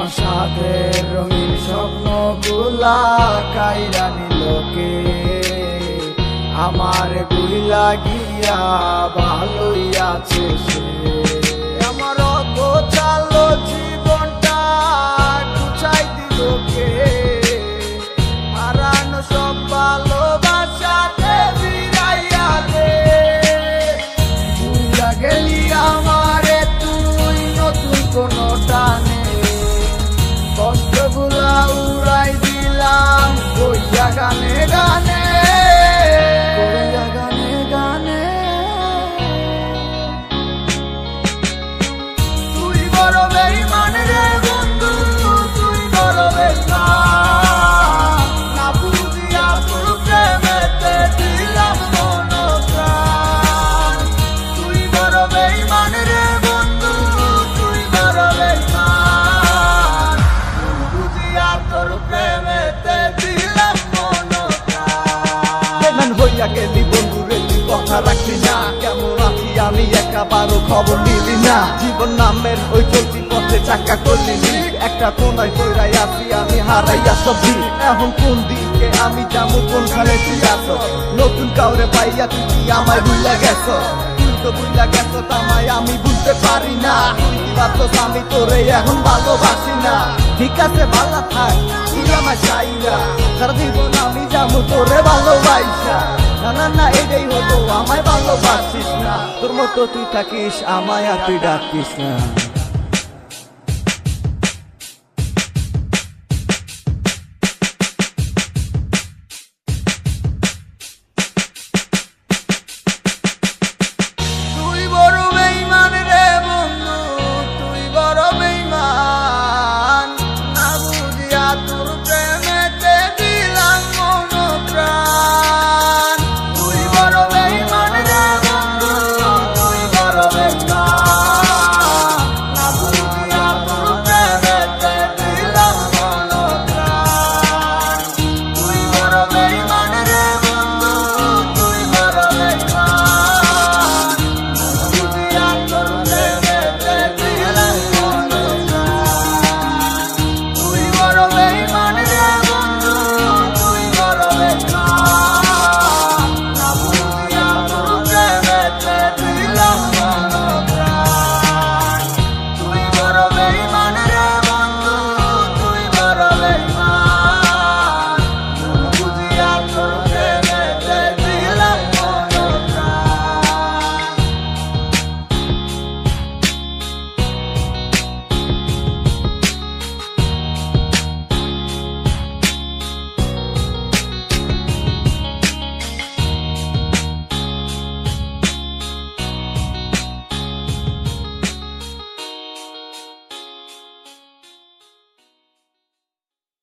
আমার সাথে রঙিন স্বপ্নগুলা কাইরা নিলোকে, আমার গুইলা গিয়া ভালোই আছে সে। আমার অগোছালো জীবনটা গুছাই দিলোকে, হারানো সব ভালোবাসাতে ফিরাইয়া দে। ভুইলা গেলি আমারে তুই নতুন কোনো টানে, কষ্টগুলা উড়াই দিলাম কইয়া গানে গানে, কইয়া গানে গানে। তুই বড় বেঈমান রে বন্ধু, তুই বড় বেঈমান, না বুঝিয়া তোর প্রেমেতে দিলাম মন প্রাণ। তুই বড় বেঈমান রে বন্ধু, তুই বড় বেঈমান, বুঝিয়া তোর প্রেমেতে দিলাম মন প্রাণ। বেঈমান হইয়া গেলি বন্ধু রে, তুই কথা রাখলি না। কেমন আছি আমি একাবারও খবর নিলি না। জীবন নামের ওই চলতি পথে চাকা করলি লিক, একটা কোনায় কইরাই আছি আমি হারাইয়া সবজি। এখন কোন দিকে আমি যাবো, কোনখানে তুই আছো? নতুন কাউরে পাইয়া তুই কি আমায় ভুইলা গেছ? তুই তো ভুইলা গেছ তামায় আমি বুঝতে পারি না। তুই কি ভাবছস আমি তোরে এখন ভালোবাসি না? ঠিক আছে ভালো থাক, তুই আমার চাইরা, সারা জীবন আমি যাবো তোরে ভালোবাসা। না না না এটাই হতো, আমায় ভালোবাসিস না। তোর মতো তুই থাকিস, আমায় আর তুই ডাকিস না।